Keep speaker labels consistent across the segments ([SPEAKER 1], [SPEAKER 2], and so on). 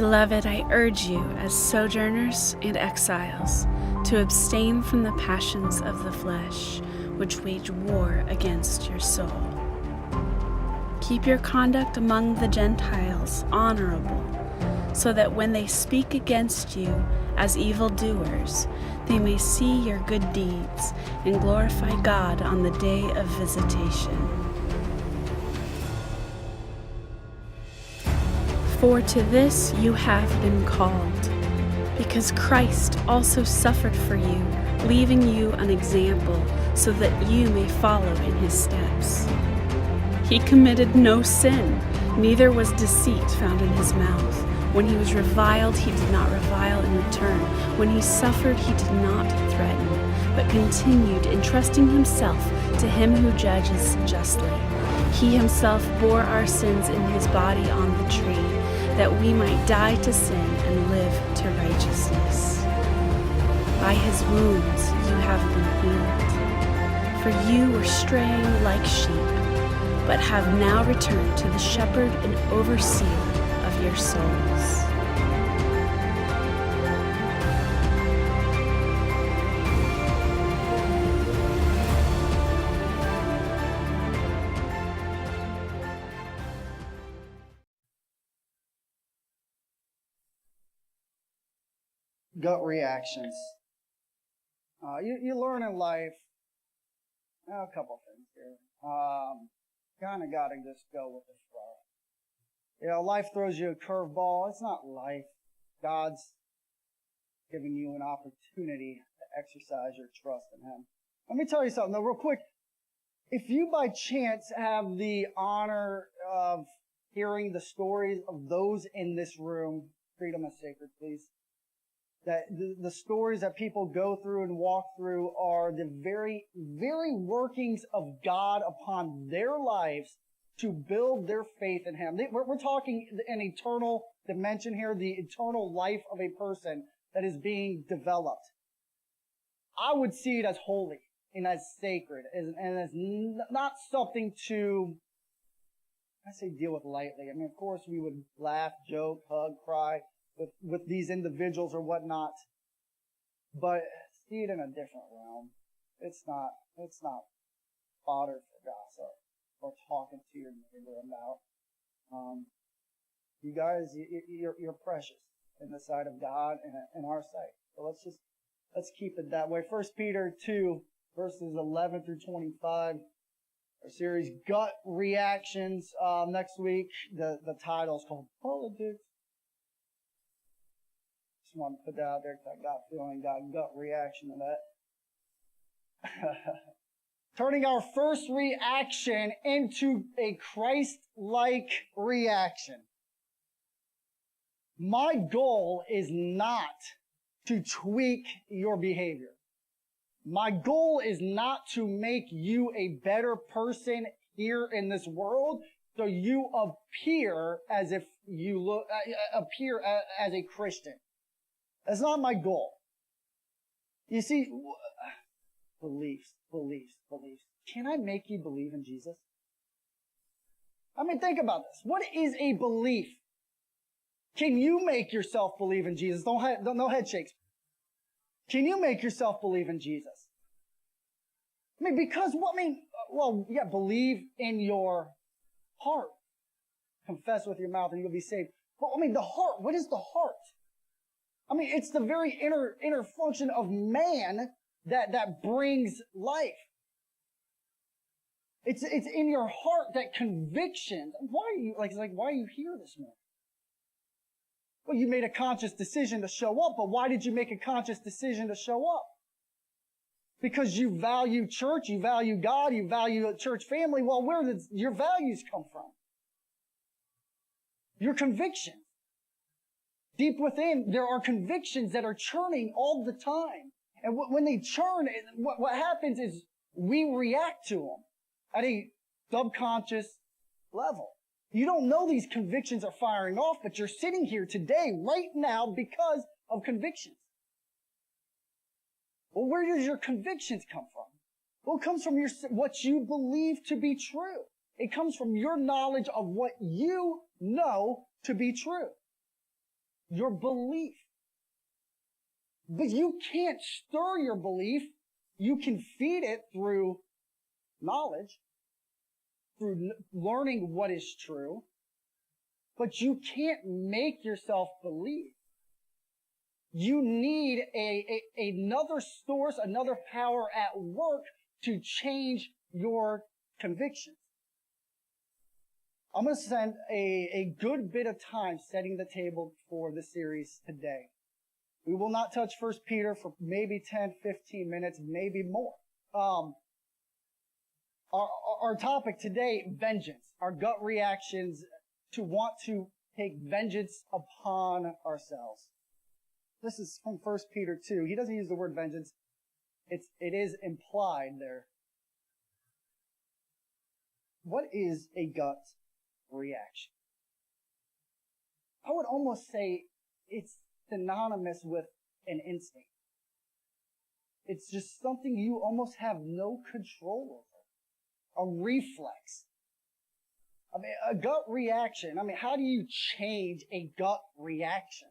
[SPEAKER 1] Beloved, I urge you, as sojourners and exiles, to abstain from the passions of the flesh, which wage war against your soul. Keep your conduct among the Gentiles honorable, so that when they speak against you as evildoers, they may see your good deeds and glorify God on the day of visitation. For to this you have been called, because Christ also suffered for you, leaving you an example, so that you may follow in his steps. He committed no sin, neither was deceit found in his mouth. When he was reviled, he did not revile in return. When he suffered, he did not threaten, but continued entrusting himself to him who judges justly. He himself bore our sins in his body on the tree, that we might die to sin and live to righteousness. By his wounds you have been healed. For you were straying like sheep, but have now returned to the shepherd and overseer of your souls.
[SPEAKER 2] Gut reactions. You learn in life a couple things here. Kind of got to just go with the flow. Life throws you a curveball. It's not life. God's giving you an opportunity to exercise your trust in him. Let me tell you something, though, real quick. If you by chance have the honor of hearing the stories of those in this room, freedom is sacred, please. That the stories that people go through and walk through are the very, very workings of God upon their lives to build their faith in him. We're talking an eternal dimension here, the eternal life of a person that is being developed. I would see it as holy and as sacred and as not something to, I say, deal with lightly. I mean, of course, we would laugh, joke, hug, cry with these individuals or whatnot, but see it in a different realm. It's not fodder for gossip or talking to your neighbor about. You guys, you're precious in the sight of God and in our sight. So let's keep it that way. 1 Peter 2 verses 11 through 25. Our series Gut Reactions. Next week, the title is called Politics. Just want to put that out there because I got a feeling, got a gut reaction to that. Turning our first reaction into a Christ-like reaction. My goal is not to tweak your behavior. My goal is not to make you a better person here in this world so you appear as if you appear as a Christian. That's not my goal. You see, beliefs. Can I make you believe in Jesus? I mean, think about this. What is a belief? Can you make yourself believe in Jesus? No head shakes. Can you make yourself believe in Jesus? I mean, believe in your heart. Confess with your mouth and you'll be saved. But I mean, the heart, what is the heart? I mean, it's the very inner function of man that brings life. It's in your heart that conviction. Why are you why are you here this morning? Well, you made a conscious decision to show up, but why did you make a conscious decision to show up? Because you value church, you value God, you value a church family. Well, where did your values come from? Your convictions. Deep within, there are convictions that are churning all the time. And when they churn, what happens is we react to them at a subconscious level. You don't know these convictions are firing off, but you're sitting here today, right now, because of convictions. Well, where does your convictions come from? Well, it comes from what you believe to be true. It comes from your knowledge of what you know to be true. your belief. But you can't stir your belief. You can feed it through knowledge, through learning what is true, but you can't make yourself believe. You need another source, another power at work to change your convictions. I'm going to spend a good bit of time setting the table for the series today. We will not touch 1 Peter for maybe 10, 15 minutes, maybe more. Our topic today, vengeance, our gut reactions to want to take vengeance upon ourselves. This is from 1 Peter 2. He doesn't use the word vengeance. It is implied there. What is a gut reaction? I would almost say it's synonymous with an instinct. It's just something you almost have no control over. A reflex. I mean, a gut reaction. I mean, how do you change a gut reaction?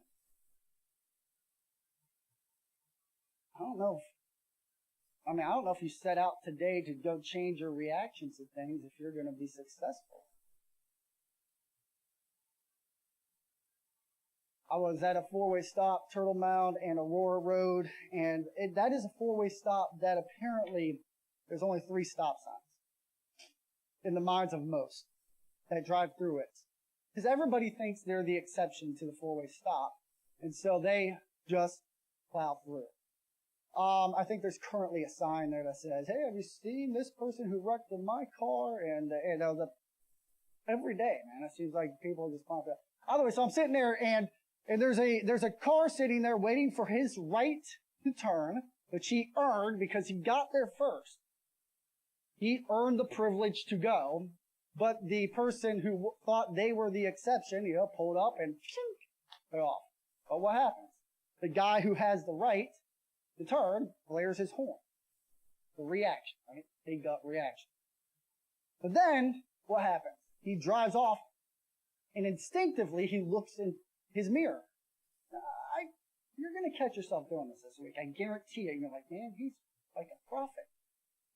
[SPEAKER 2] I don't know if you set out today to go change your reactions to things if you're going to be successful. I was at a four-way stop, Turtle Mound and Aurora Road, and that is a four-way stop that apparently there's only 3 stop signs in the minds of most that drive through it. Because everybody thinks they're the exception to the four-way stop, and so they just plow through. I think there's currently a sign there that says, "Hey, have you seen this person who wrecked in my car?" And every day, man, it seems like people just pop up. Either way, so I'm sitting there and there's a car sitting there waiting for his right to turn, which he earned because he got there first. He earned the privilege to go, but the person who thought they were the exception, pulled up and they're off. But what happens? The guy who has the right to turn blares his horn. The reaction, right? A gut reaction. But then, what happens? He drives off, and instinctively he looks in his mirror. You're going to catch yourself doing this week. I guarantee you. You're like, man, he's like a prophet.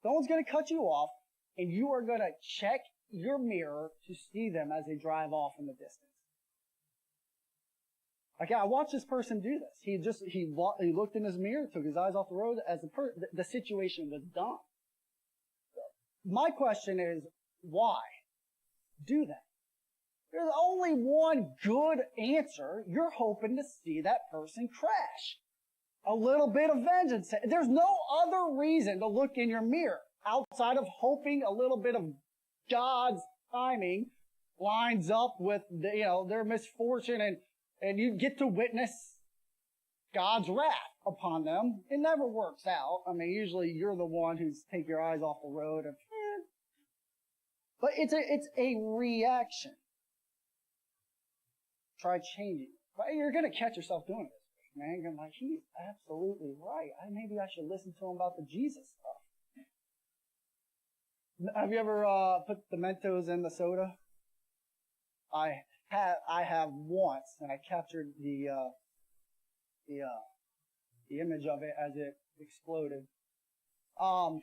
[SPEAKER 2] Someone's going to cut you off, and you are going to check your mirror to see them as they drive off in the distance. Okay, I watched this person do this. He looked in his mirror, took his eyes off the road as the situation was done. My question is, why do that? There's only one good answer. You're hoping to see that person crash. A little bit of vengeance. There's no other reason to look in your mirror outside of hoping a little bit of God's timing lines up with their misfortune and you get to witness God's wrath upon them. It never works out. I mean, usually you're the one who's take your eyes off the road. But it's a reaction. Try changing it. But you're going to catch yourself doing this, man. You're like, he's absolutely right. Maybe I should listen to him about the Jesus stuff. Have you ever put the Mentos in the soda? I have once, and I captured the image of it as it exploded. I'm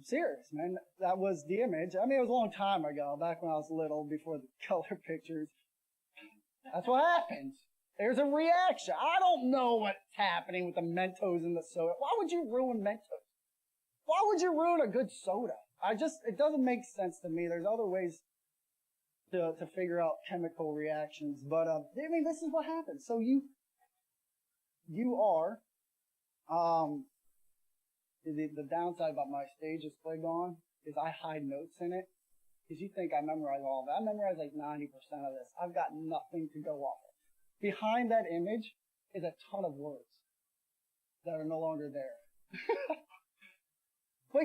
[SPEAKER 2] serious, man. That was the image. I mean, it was a long time ago, back when I was little, before the color pictures. That's what happens. There's a reaction. I don't know what's happening with the Mentos in the soda. Why would you ruin Mentos? Why would you ruin a good soda? It doesn't make sense to me. There's other ways to figure out chemical reactions. But, this is what happens. So you are, the downside about my stage display gone is I hide notes in it. Because you think I memorize all of it. I memorize like 90% of this. I've got nothing to go off of. Behind that image is a ton of words that are no longer there. But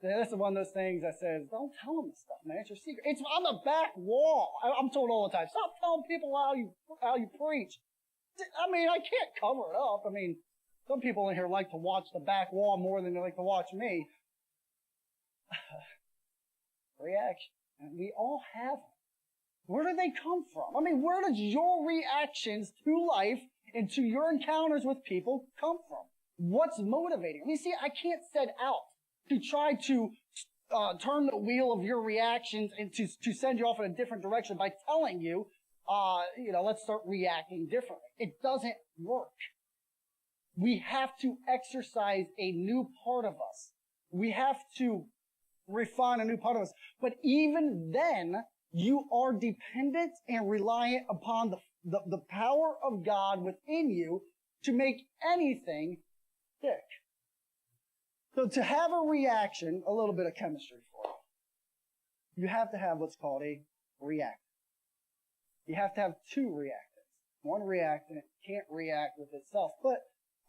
[SPEAKER 2] this is one of those things that says, don't tell them this stuff, man. It's your secret. It's on the back wall. I'm told all the time, stop telling people how you preach. I mean, I can't cover it up. I mean, some people in here like to watch the back wall more than they like to watch me. Reaction. And we all have them. Where do they come from? I mean, where does your reactions to life and to your encounters with people come from? What's motivating? I mean, see, I can't set out to try to turn the wheel of your reactions and to send you off in a different direction by telling you, let's start reacting differently. It doesn't work. We have to exercise a new part of us. We have to refine a new part of us. But even then, you are dependent and reliant upon the power of God within you to make anything stick. So to have a reaction, a little bit of chemistry for you, you have to have what's called a reactant. You have to have two reactants. One reactant can't react with itself, but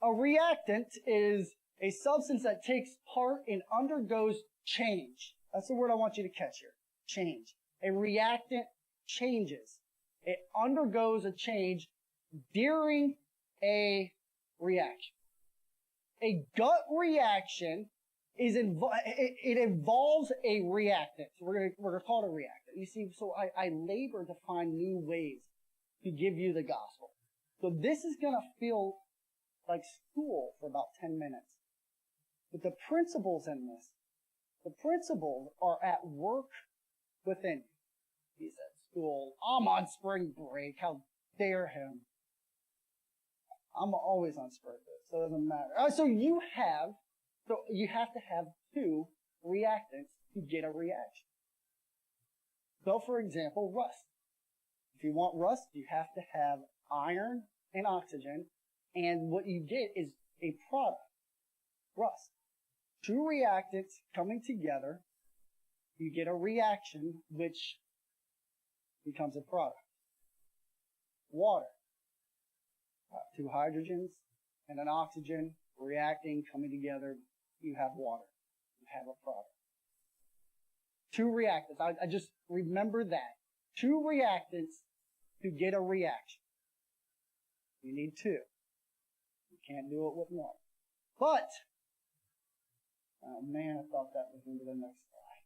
[SPEAKER 2] a reactant is a substance that takes part and undergoes change. That's the word I want you to catch here. Change. A reactant changes. It undergoes a change during a reaction. A gut reaction it involves a reactant. So we're gonna call it a reactant. You see, so I labor to find new ways to give you the gospel. So this is gonna feel like school for about 10 minutes. But the principles in this, the principles are at work within you. He's at school. I'm on spring break. How dare him? I'm always on spring break, so it doesn't matter. So you have to have two reactants to get a reaction. So for example, rust. If you want rust, you have to have iron and oxygen, and what you get is a product, rust. Two reactants coming together, you get a reaction which becomes a product. Water. Two hydrogens and an oxygen reacting, coming together, you have water. You have a product. Two reactants. I just remember that. Two reactants to get a reaction. You need two. You can't do it with one. But, oh man, I thought that was into the next slide.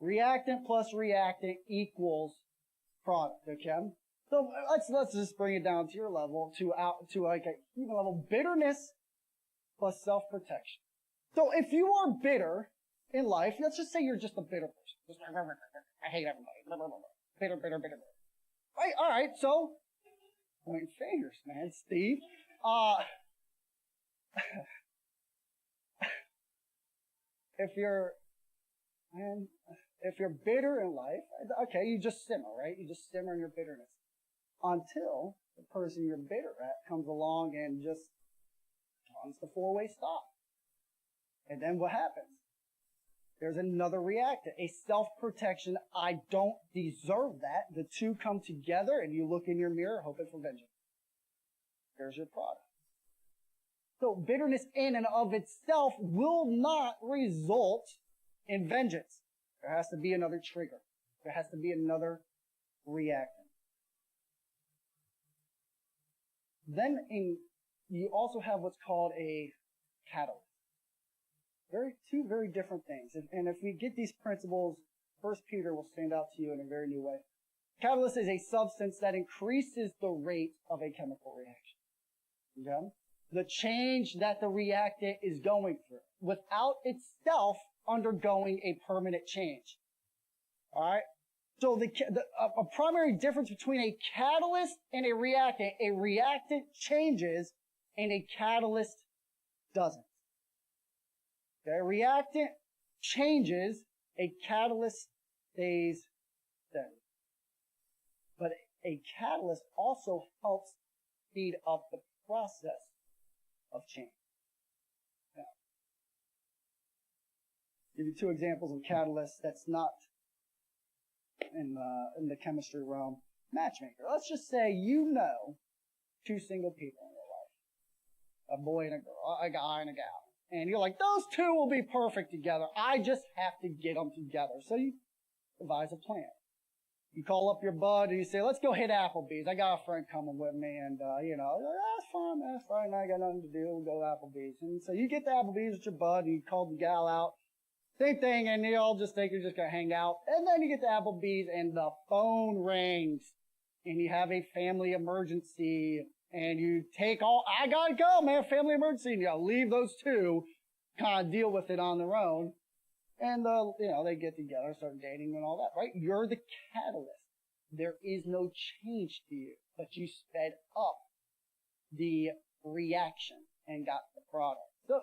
[SPEAKER 2] Reactant plus reactant equals product, okay? So let's just bring it down to your level, to like a human level. Bitterness plus self-protection. So if you are bitter in life, let's just say you're just a bitter person. Just, I hate everybody. Bitter. Right, all right, so, pointing fingers, man, Steve. If you're bitter in life, okay, you just simmer, right? You just simmer in your bitterness. Until the person you're bitter at comes along and just runs the four-way stop. And then what happens? There's another reactant, a self-protection. I don't deserve that. The two come together and you look in your mirror hoping for vengeance. There's your product. So bitterness in and of itself will not result in vengeance. There has to be another trigger. There has to be another reactant. Then you also have what's called a catalyst. Two very different things. And if we get these principles, 1 Peter will stand out to you in a very new way. Catalyst is a substance that increases the rate of a chemical reaction. Okay? The change that the reactant is going through without itself undergoing a permanent change. Alright? So a primary difference between a catalyst and a reactant changes and a catalyst doesn't. Okay? A reactant changes, a catalyst stays steady. But a catalyst also helps speed up the process of change. Now, give you two examples of catalysts that's not in the chemistry realm. Matchmaker. Let's just say you know two single people in your life. A boy and a girl. A guy and a gal. And you're like, those two will be perfect together. I just have to get them together. So you devise a plan. You call up your bud and you say, let's go hit Applebee's. I got a friend coming with me and, that's fine, man. Friday night, I got nothing to do. We'll go to Applebee's. And so you get to Applebee's with your bud and you call the gal out. Same thing, and you all just think you're just going to hang out. And then you get to Applebee's, and the phone rings, and you have a family emergency, and you take I got to go, man, family emergency, and you leave those two, kind of deal with it on their own. And, they get together, start dating and all that, right? You're the catalyst. There is no change to you, but you sped up the reaction and got the product. So,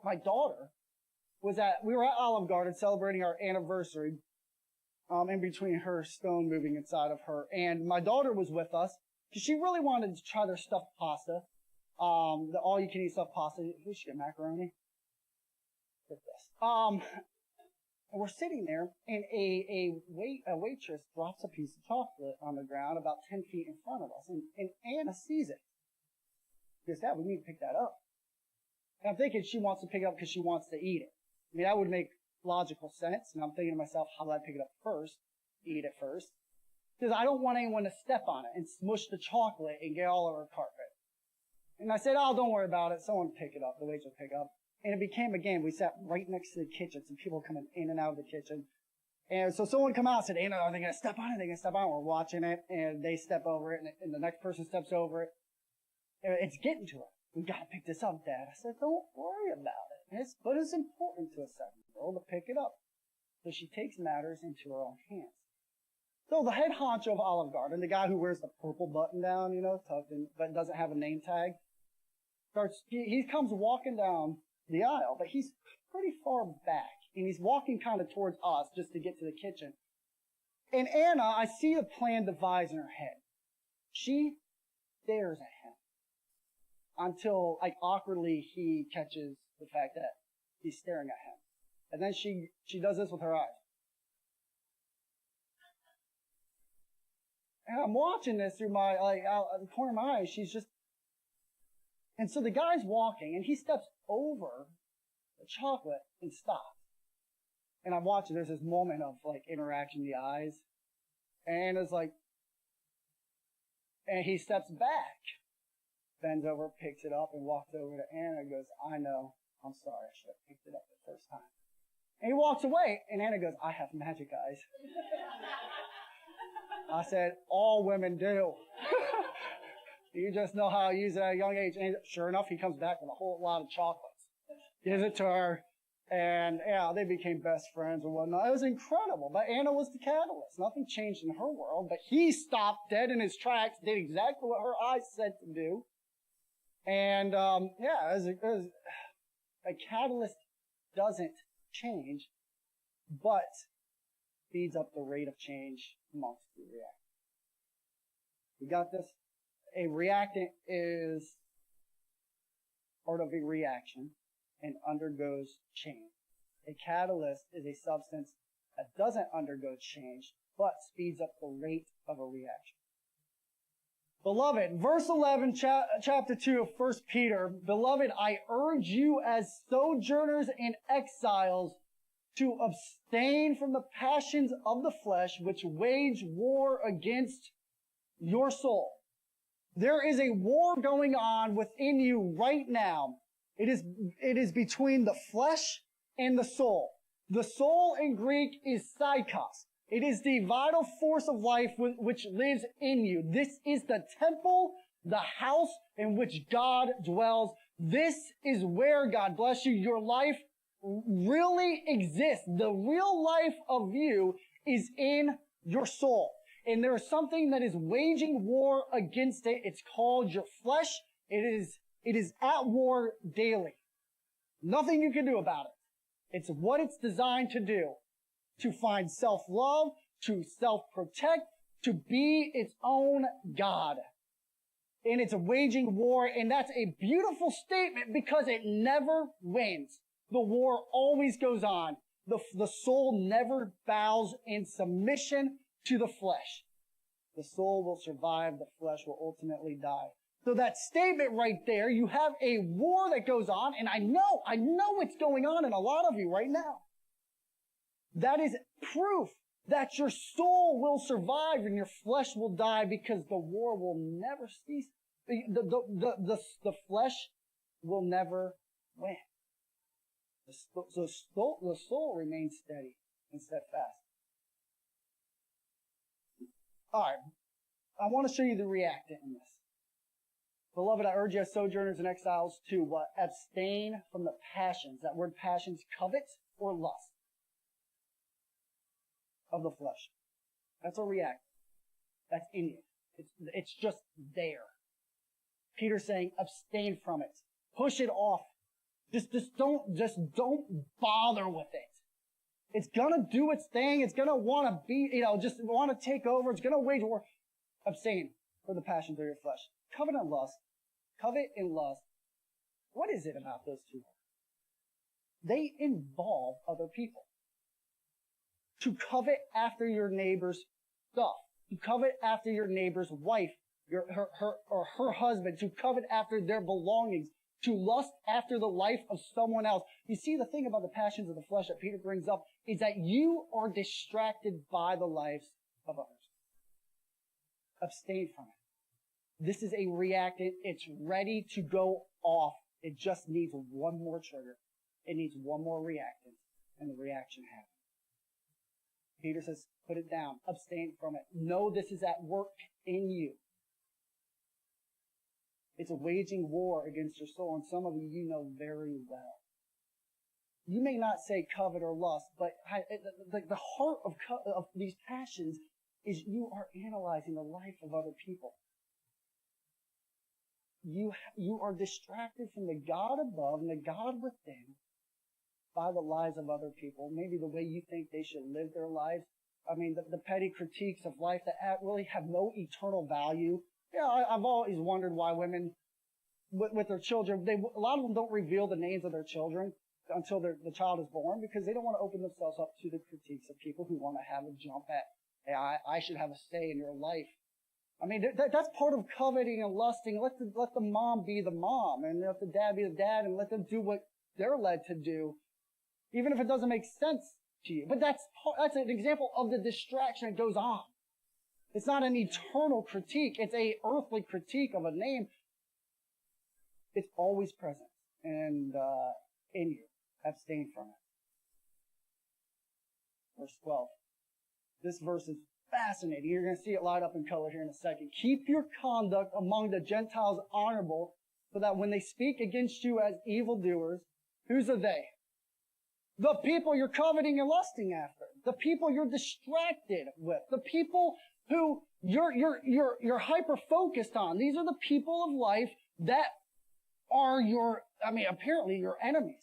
[SPEAKER 2] my daughter we were at Olive Garden celebrating our anniversary, in between her stone moving inside of her. And my daughter was with us because she really wanted to try their stuffed pasta, the all-you-can-eat stuffed pasta. We should get macaroni. Get this. And we're sitting there, and a waitress drops a piece of chocolate on the ground about 10 feet in front of us, and Anna sees it. She goes, Dad, we need to pick that up. And I'm thinking she wants to pick it up because she wants to eat it. I mean, that would make logical sense. And I'm thinking to myself, how do I pick it up first? Eat it first. Because I don't want anyone to step on it and smush the chocolate and get all over our carpet. And I said, oh, don't worry about it. Someone pick it up. The waitress will pick it up. And it became a game. We sat right next to the kitchen. Some people coming in and out of the kitchen. And so someone come out and said, Anna, are they going to step on it? Are they going to step on it? We're watching it. And they step over it. And the next person steps over it. And it's getting to her. We got to pick this up, Dad. I said, don't worry about it. But it's important to a 7-year-old to pick it up. So she takes matters into her own hands. So the head honcho of Olive Garden, the guy who wears the purple button down, tucked in, but doesn't have a name tag, he comes walking down the aisle, but he's pretty far back. And he's walking kind of towards us just to get to the kitchen. And Anna, I see the plan devised in her head. She stares at him until, awkwardly he catches the fact that he's staring at him. And then she does this with her eyes. And I'm watching this through my, out the corner of my eye. She's just, and so the guy's walking, and he steps over the chocolate and stops. And I'm watching, there's this moment of, interaction in the eyes. And it's and he steps back, bends over, picks it up, and walks over to Anna and goes, I know, I'm sorry, I should have picked it up the first time. And he walks away, and Anna goes, I have magic eyes. I said, all women do. You just know how to use it at a young age. And sure enough, he comes back with a whole lot of chocolates. Gives it to her, and they became best friends and whatnot. It was incredible. But Anna was the catalyst. Nothing changed in her world, but he stopped dead in his tracks, did exactly what her eyes said to do. And, it was a catalyst doesn't change, but speeds up the rate of change amongst the reactants. We got this? A reactant is part of a reaction and undergoes change. A catalyst is a substance that doesn't undergo change, but speeds up the rate of a reaction. Beloved, verse 11, chapter 2 of 1 Peter, Beloved, I urge you as sojourners and exiles to abstain from the passions of the flesh which wage war against your soul. There is a war going on within you right now. It is between the flesh and the soul. The soul in Greek is psychos. It is the vital force of life which lives in you. This is the temple, the house in which God dwells. This is where, God bless you, your life really exists. The real life of you is in your soul. And there is something that is waging war against it. It's called your flesh. It is at war daily. Nothing you can do about it. It's what it's designed to do. To find self-love, to self-protect, to be its own God. And it's a waging war, and that's a beautiful statement because it never wins. The war always goes on. The soul never bows in submission to the flesh. The soul will survive, the flesh will ultimately die. So that statement right there, you have a war that goes on, and I know it's going on in a lot of you right now. That is proof that your soul will survive and your flesh will die because the war will never cease. The flesh will never win. The soul remains steady and steadfast. All right. I want to show you the reactant in this. Beloved, I urge you as sojourners and exiles to what? Abstain from the passions. That word passions, covet or lust of the flesh. That's a reactant. That's in you. It's just there. Peter's saying abstain from it. Push it off. Just don't bother with it. It's gonna do its thing. It's gonna want to be, just want to take over. It's gonna wage war. Abstain from the passions of your flesh. Covet and lust. Covet and lust. What is it about those two? They involve other people. To covet after your neighbor's stuff. To covet after your neighbor's wife, her husband. To covet after their belongings. To lust after the life of someone else. You see, the thing about the passions of the flesh that Peter brings up is that you are distracted by the lives of others. Abstain from it. This is a reactant. It's ready to go off. It just needs one more trigger. It needs one more reactant, and the reaction happens. Peter says, put it down. Abstain from it. Know this is at work in you. It's a waging war against your soul, and some of you know very well. You may not say covet or lust, but the heart of these passions is you are analyzing the life of other people. You are distracted from the God above and the God within by the lives of other people. Maybe the way you think they should live their lives. I mean, the petty critiques of life that really have no eternal value. Yeah, I've always wondered why women, with their children, a lot of them don't reveal the names of their children until the child is born because they don't want to open themselves up to the critiques of people who want to have a jump at, hey, I should have a say in your life. I mean, that's part of coveting and lusting. Let the mom be the mom, and let the dad be the dad, and let them do what they're led to do, even if it doesn't make sense to you. But that's an example of the distraction that goes on. It's not an eternal critique. It's a earthly critique of a name. It's always present and in you. Abstain from it. Verse 12. This verse is fascinating. You're going to see it light up in color here in a second. Keep your conduct among the Gentiles honorable, so that when they speak against you as evildoers, who's are they? The people you're coveting and lusting after. The people you're distracted with. The people who you're hyper-focused on. These are the people of life that are apparently your enemies.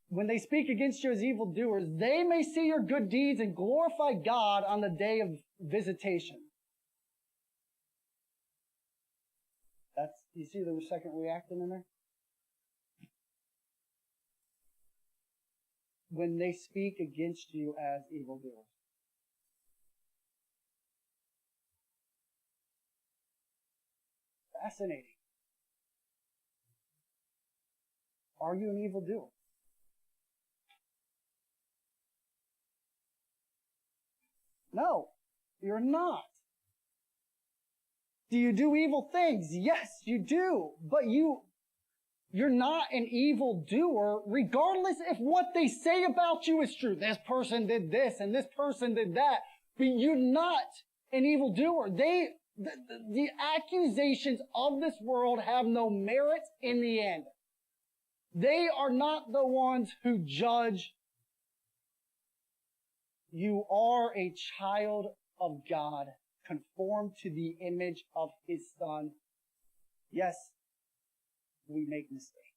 [SPEAKER 2] When they speak against you as evildoers, they may see your good deeds and glorify God on the day of visitation. You see the second reactant in there? When they speak against you as evildoers. Fascinating. Are you an evildoer? No, you're not. Do you do evil things? Yes, you do. But you're not an evildoer, regardless if what they say about you is true. This person did this and this person did that. But you're not an evildoer. The accusations of this world have no merit in the end. They are not the ones who judge. You are a child of God, conformed to the image of His Son. Yes, we make mistakes,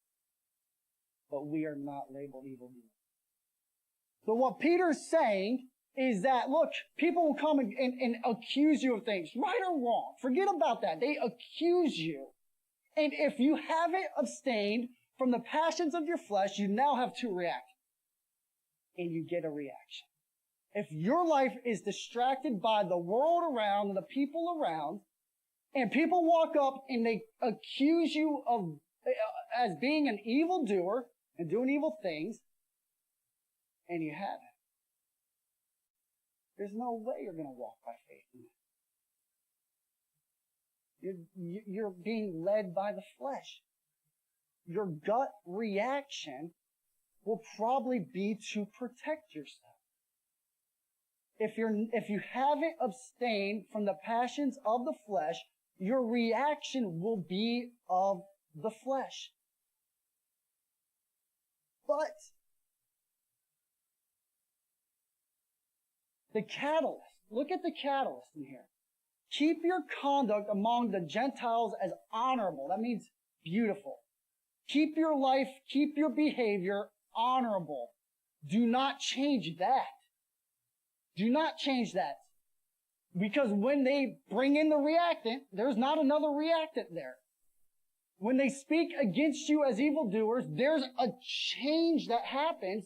[SPEAKER 2] but we are not labeled evildoers. So what Peter's saying is that, look, people will come and accuse you of things, right or wrong. Forget about that. They accuse you. And if you haven't abstained from the passions of your flesh, you now have two reactions. And you get a reaction. If your life is distracted by the world around and the people around, and people walk up and they accuse you of as being an evildoer and doing evil things, and you haven't, there's no way you're going to walk by faith in it. You're being led by the flesh. your gut reaction will probably be to protect yourself. If you haven't abstained from the passions of the flesh, your reaction will be of the flesh. But the catalyst, look at the catalyst in here. Keep your conduct among the Gentiles as honorable. That means beautiful. Keep your life, keep your behavior honorable. Do not change that. Do not change that. Because when they bring in the reactant, there's not another reactant there. When they speak against you as evildoers, there's a change that happens,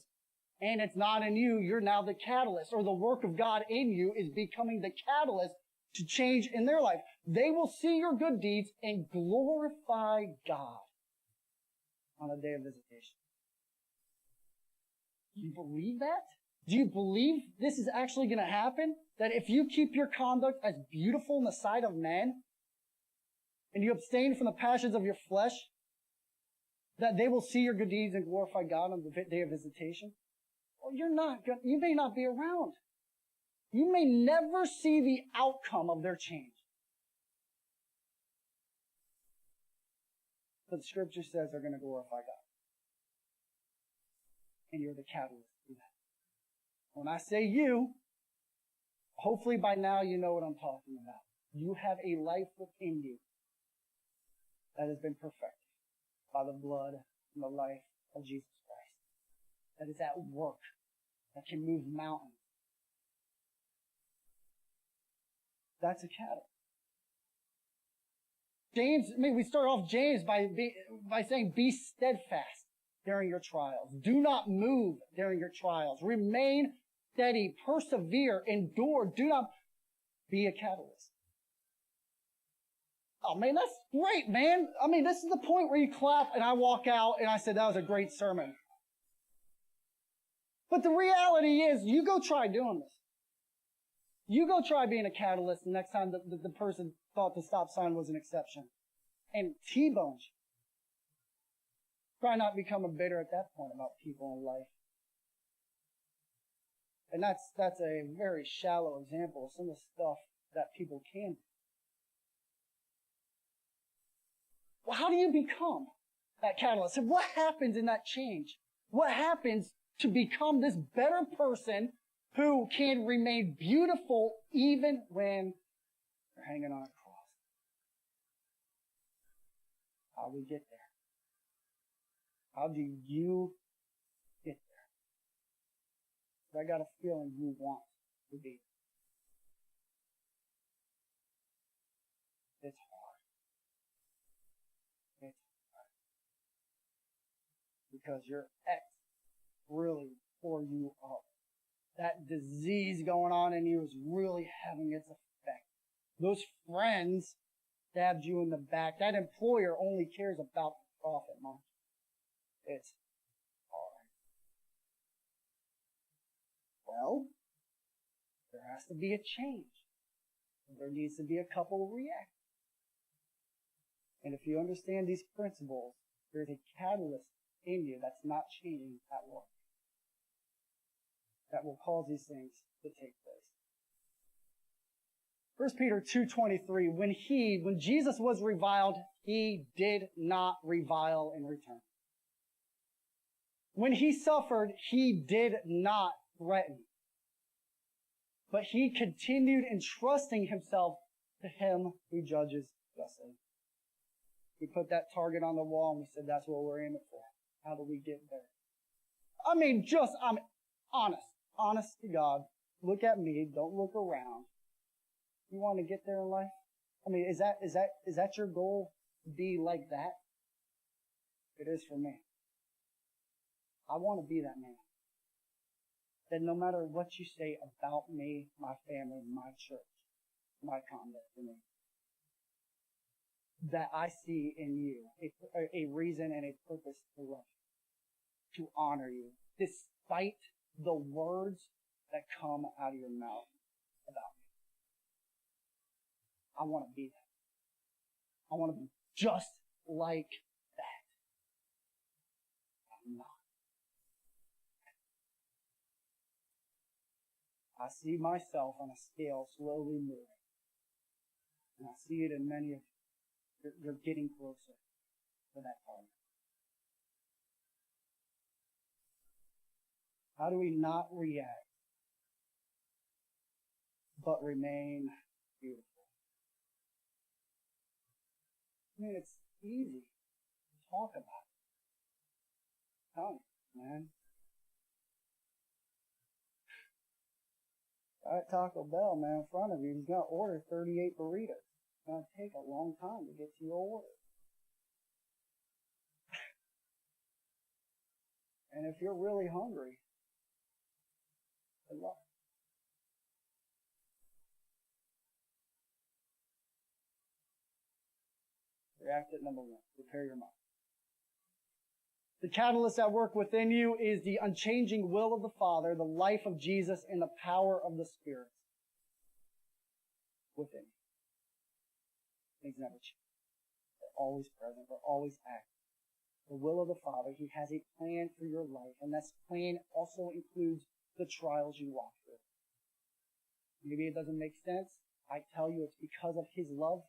[SPEAKER 2] and it's not in you. You're now the catalyst, or the work of God in you is becoming the catalyst to change in their life. They will see your good deeds and glorify God on a day of visitation. Do you believe that? Do you believe this is actually going to happen? That if you keep your conduct as beautiful in the sight of men, and you abstain from the passions of your flesh, that they will see your good deeds and glorify God on the day of visitation? Well, you may not be around. You may never see the outcome of their change. But the scripture says they're going to glorify God. And you're the catalyst to that. When I say you, hopefully by now you know what I'm talking about. You have a life within you that has been perfected by the blood and the life of Jesus Christ. That is at work, that can move mountains. That's a catalyst. We start off James by saying, be steadfast during your trials. Do not move during your trials. Remain steady, persevere, endure. Do not be a catalyst. Oh man, that's great, man. I mean, this is the point where you clap and I walk out and I said, that was a great sermon. But the reality is, you go try doing this. You go try being a catalyst the next time the person thought the stop sign was an exception. And T-bones you. Try not becoming bitter at that point about people in life. And that's a very shallow example of some of the stuff that people can do. Well, how do you become that catalyst? And what happens in that change? What happens to become this better person who can remain beautiful even when they're hanging on a cross? How do we get there? How do you get there? I got a feeling you want to be. It's hard. It's hard. Because your ex really tore you up. That disease going on in you is really having its effect. Those friends stabbed you in the back. That employer only cares about the profit margin. It's hard. Well, there has to be a change. There needs to be a couple of reactions. And if you understand these principles, there's a catalyst in you that's not changing at work that will cause these things to take place. 1 Peter 2:23, when Jesus was reviled, he did not revile in return. When he suffered, he did not threaten. But he continued entrusting himself to him who judges justly. We put that target on the wall and we said, that's what we're aiming for. How do we get there? I'm honest to God. Look at me. Don't look around. You want to get there in life? I mean, is that your goal? To be like that? It is for me. I want to be that man. That no matter what you say about me, my family, my church, my conduct for me, that I see in you a reason and a purpose to love you, to honor you, despite the words that come out of your mouth about me. I want to be that. I want to be just like that. not. I see myself on a scale slowly moving. And I see it in many of you. You're getting closer to that target. How do we not react, but remain beautiful? I mean, it's easy to talk about it. Tell me, man. Guy at Taco Bell, man, in front of you, he's going to order 38 burritos. It's going to take a long time to get to your order. And if you're really hungry, good luck. Reactant number 1, prepare your mind. The catalyst at work within you is the unchanging will of the Father, the life of Jesus, and the power of the Spirit within you. Things never change. They're always present. They're always active. The will of the Father, He has a plan for your life, and that plan also includes the trials you walk through. Maybe it doesn't make sense. I tell you it's because of His love.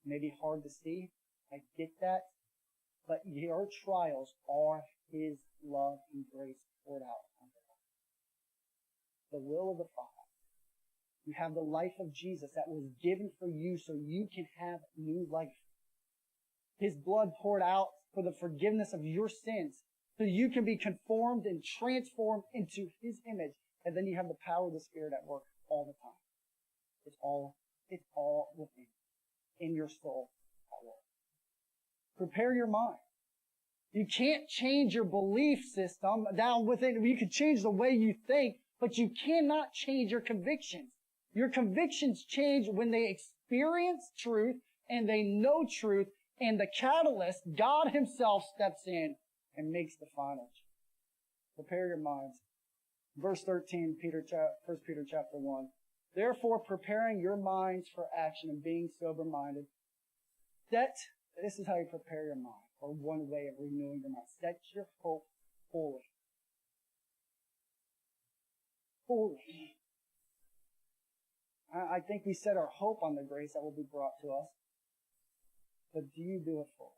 [SPEAKER 2] Maybe hard to see. I get that. But your trials are His love and grace poured out on us. The will of the Father. You have the life of Jesus that was given for you so you can have new life. His blood poured out for the forgiveness of your sins so you can be conformed and transformed into His image. And then you have the power of the Spirit at work all the time. It's all within, in your soul at work. Prepare your mind. You can't change your belief system down within. You can change the way you think, but you cannot change your convictions. Your convictions change when they experience truth and they know truth, and the catalyst, God Himself, steps in and makes the final change. Prepare your minds. Verse 13, 1 Peter chapter 1. Therefore, preparing your minds for action and being sober-minded. This is how you prepare your mind, or one way of renewing your mind. Set your hope fully. Fully. I think we set our hope on the grace that will be brought to us. But do you do it fully?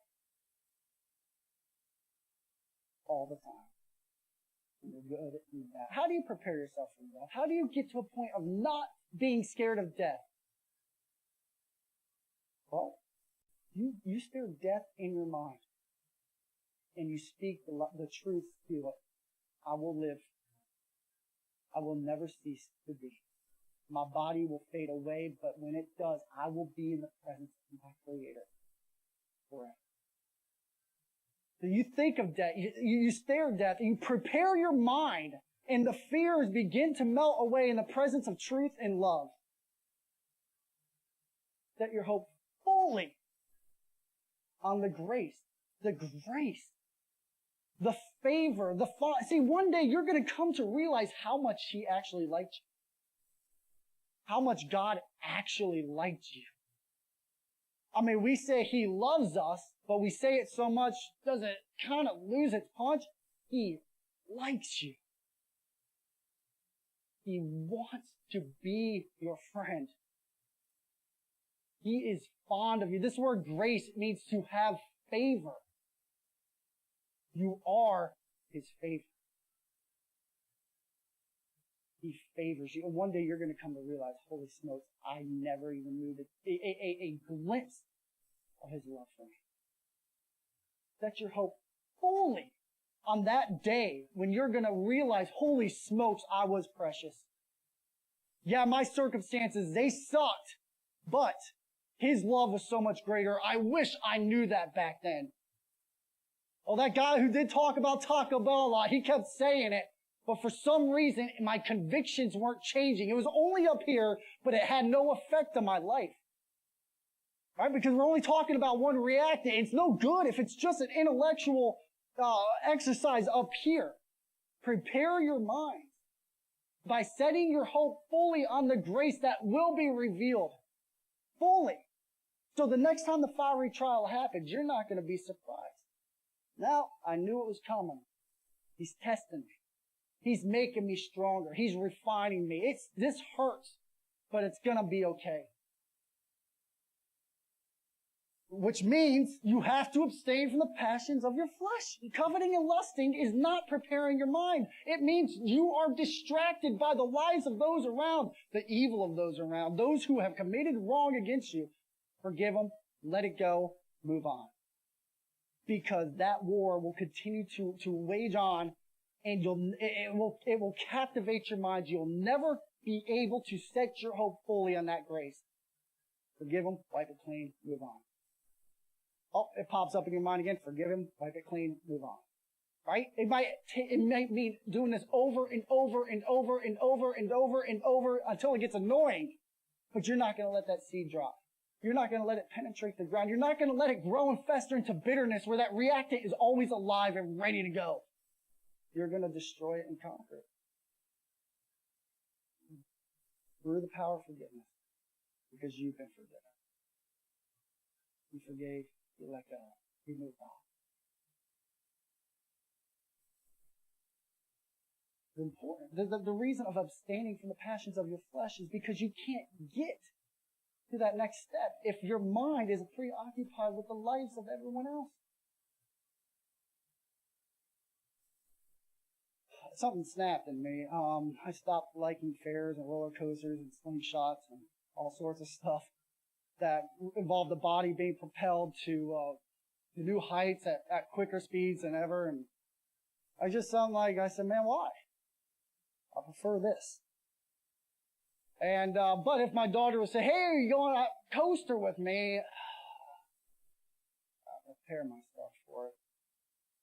[SPEAKER 2] All the time. You're good and bad. How do you prepare yourself for death? How do you get to a point of not being scared of death? Well, you stare death in your mind. And you speak the truth to it. I will live. I will never cease to be. My body will fade away, but when it does, I will be in the presence of my Creator forever. So you think of death, you stare at death, and you prepare your mind, and the fears begin to melt away in the presence of truth and love. Set your hope fully on the grace, the favor, see, one day you're going to come to realize how much He actually liked you. How much God actually liked you. I mean, we say He loves us, but we say it so much, does it kind of lose its punch? He likes you. He wants to be your friend. He is fond of you. This word grace means to have favor. You are His favor. He favors you. And one day you're going to come to realize, holy smokes, I never even knew that. A glimpse of His love for me. Set your hope fully on that day when you're going to realize, holy smokes, I was precious. Yeah, my circumstances, they sucked, but His love was so much greater. I wish I knew that back then. Oh, that guy who did talk about Taco Bell a lot, he kept saying it. But for some reason, my convictions weren't changing. It was only up here, but it had no effect on my life. Right? Because we're only talking about one reactant. It's no good if it's just an intellectual exercise up here. Prepare your mind by setting your hope fully on the grace that will be revealed. Fully. So the next time the fiery trial happens, you're not going to be surprised. Now, I knew it was coming. He's testing me. He's making me stronger. He's refining me. This hurts, but it's gonna be okay. Which means you have to abstain from the passions of your flesh. Coveting and lusting is not preparing your mind. It means you are distracted by the lies of those around, the evil of those around, those who have committed wrong against you. Forgive them, let it go, move on. Because that war will continue to wage on, and it will captivate your mind. You'll never be able to set your hope fully on that grace. Forgive them, wipe it clean, move on. Oh, it pops up in your mind again. Forgive him, wipe it clean, move on. Right? It might mean doing this over and over and over and over and over and over until it gets annoying. But you're not going to let that seed drop. You're not going to let it penetrate the ground. You're not going to let it grow and fester into bitterness where that reactant is always alive and ready to go. You're going to destroy it and conquer it. Through the power of forgiveness. Because you've been forgiven. You forgave. You let go. You move on. It's important. The reason of abstaining from the passions of your flesh is because you can't get to that next step if your mind is preoccupied with the lives of everyone else. Something snapped in me. I stopped liking fairs and roller coasters and slingshots and all sorts of stuff that involved the body being propelled to new heights at quicker speeds than ever. And I said, man, why? I prefer this. And, but if my daughter would say, hey, are you going on a coaster with me? I prepare myself for it.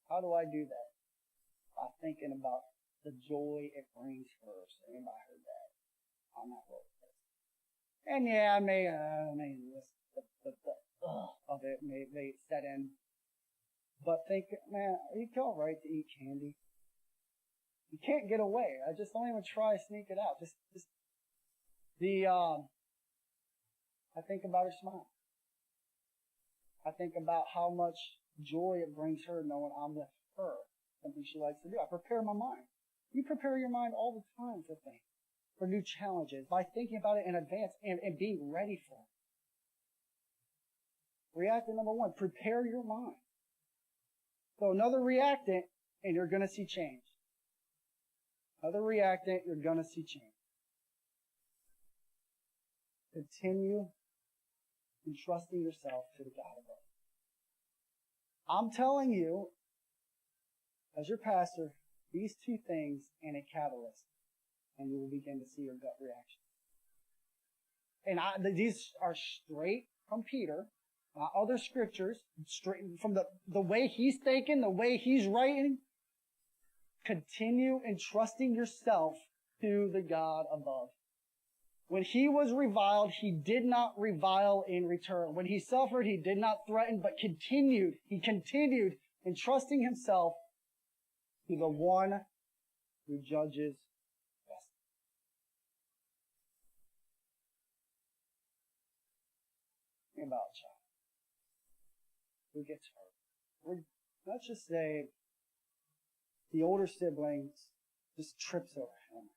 [SPEAKER 2] How do I do that? By thinking about the joy it brings first. Anybody heard that? I'm not roller coaster. And yeah, of it may set in. But think, man, are you all right to eat candy? You can't get away. I just don't even try to sneak it out. I think about her smile. I think about how much joy it brings her knowing I'm with her. Something she likes to do. I prepare my mind. You prepare your mind all the time for things. For new challenges, by thinking about it in advance and being ready for it. Reactant number 1, prepare your mind. So another reactant, and you're going to see change. Another reactant, you're going to see change. Continue entrusting yourself to the God above. I'm telling you, as your pastor, these two things and a catalyst, and you will begin to see your gut reaction. And these are straight from Peter, not other scriptures, straight from the way he's thinking, the way he's writing. Continue entrusting yourself to the God above. When he was reviled, he did not revile in return. When he suffered, he did not threaten, but continued. He continued entrusting himself to the one who judges best. Think about a child who gets hurt. Let's just say the older siblings just trips over him.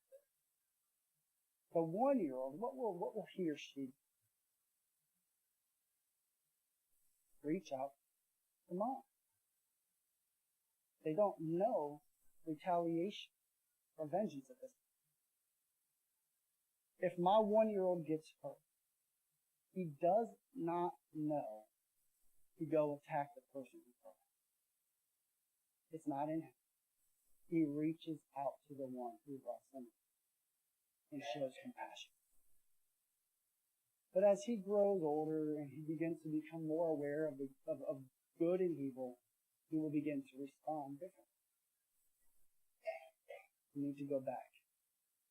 [SPEAKER 2] The 1-year-old, what will he or she do? Reach out to mom. They don't know retaliation or vengeance at this point. If my 1-year-old gets hurt, he does not know to go attack the person who hurt him. It's not in him. He reaches out to the one who brought him and shows compassion. But as he grows older and he begins to become more aware of good and evil, he will begin to respond differently. You need to go back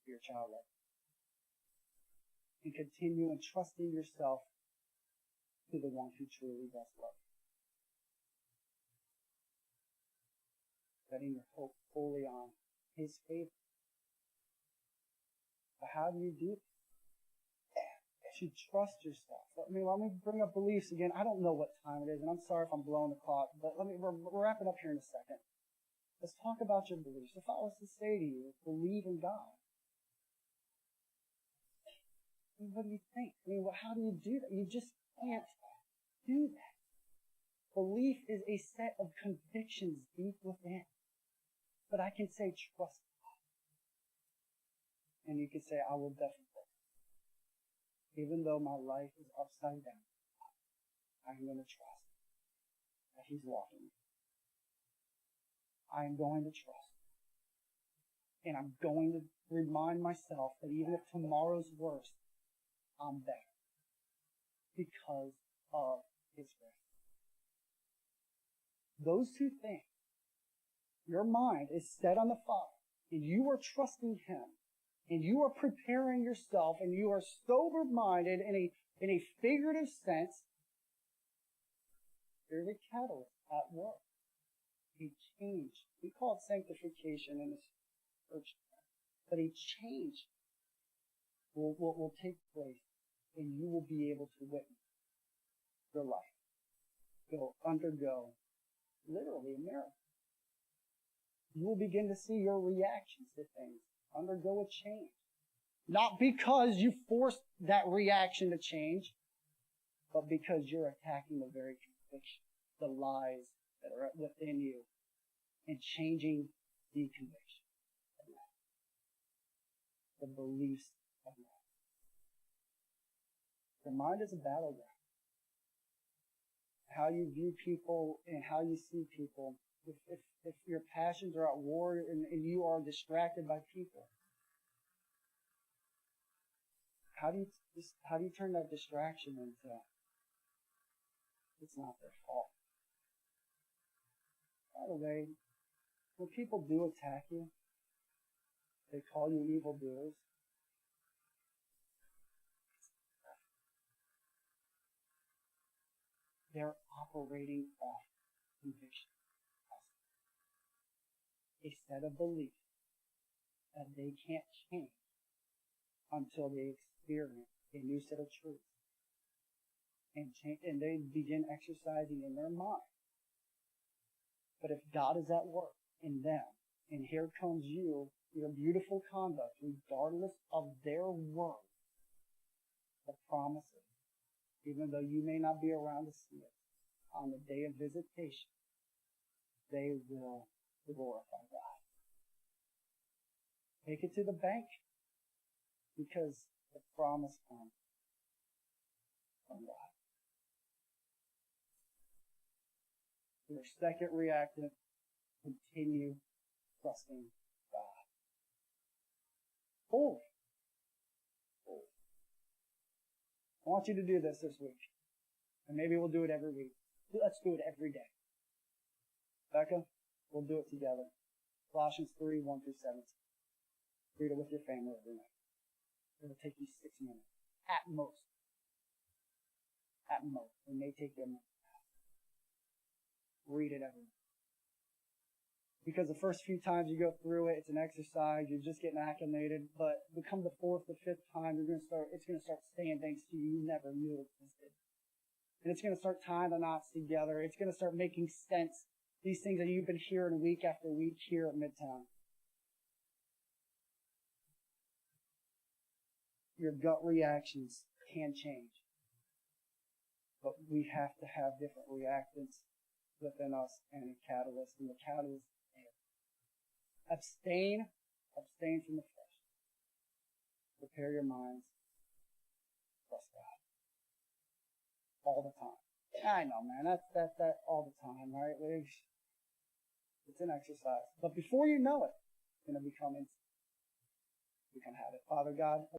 [SPEAKER 2] to your childhood and continue entrusting yourself to the one who truly does love you. Setting your hope fully on his favor. But how do you do it? to trust yourself. Let me bring up beliefs again. I don't know what time it is, and I'm sorry if I'm blowing the clock, but we're wrapping up here in a second. Let's talk about your beliefs. If I was to say to you, believe in God, what do you think? How do you do that? You just can't do that. Belief is a set of convictions deep within. But I can say, trust God. And you can say, I will definitely. Even though my life is upside down, I'm going to trust that He's walking with me. I am going to trust. And I'm going to remind myself that even if tomorrow's worse, I'm better. Because of His grace. Those two things. Your mind is set on the Father, and you are trusting Him, and you are preparing yourself, and you are sober-minded in a figurative sense. There's a catalyst at work. A change. We call it sanctification in this church, but a change will take place, and you will be able to witness your life undergo literally a miracle. You will begin to see your reactions to things undergo a change. Not because you forced that reaction to change, but because you're attacking the very conviction, the lies that are within you, and changing the conviction of life, the beliefs of life. Your mind is a battleground. How you view people and how you see people. If your passions are at war and you are distracted by people, how do you turn that distraction into it's not their fault? By the way, when people do attack you, they call you evildoers. They're operating off conviction. A set of beliefs that they can't change until they experience a new set of truths and they begin exercising in their mind. But if God is at work in them, and here comes your beautiful conduct, regardless of their words, the promises, even though you may not be around to see it, on the day of visitation, they will glorify God. Take it to the bank, because the promise comes from God. Your second reactant, continue trusting God. Fully. I want you to do this week. And maybe we'll do it every week. Let's do it every day. Becca, we'll do it together. Colossians 3, 1 through 17. Read it with your family every night. It'll take you 6 minutes. At most. At most. It may take you a minute. Read it every night. Because the first few times you go through it, it's an exercise, you're just getting acclimated, but become the 4th or 5th time, it's going to start saying things to you never knew existed. And it's going to start tying the knots together. It's going to start making sense. These things that you've been hearing week after week here at Midtown. Your gut reactions can change. But we have to have different reactants within us and a catalyst. And the catalyst is air. Abstain from the flesh. Prepare your minds. Trust God. All the time. I know, man. That's all the time, right? It's an exercise. But before you know it, it's going to become instant. You can have it. Father God,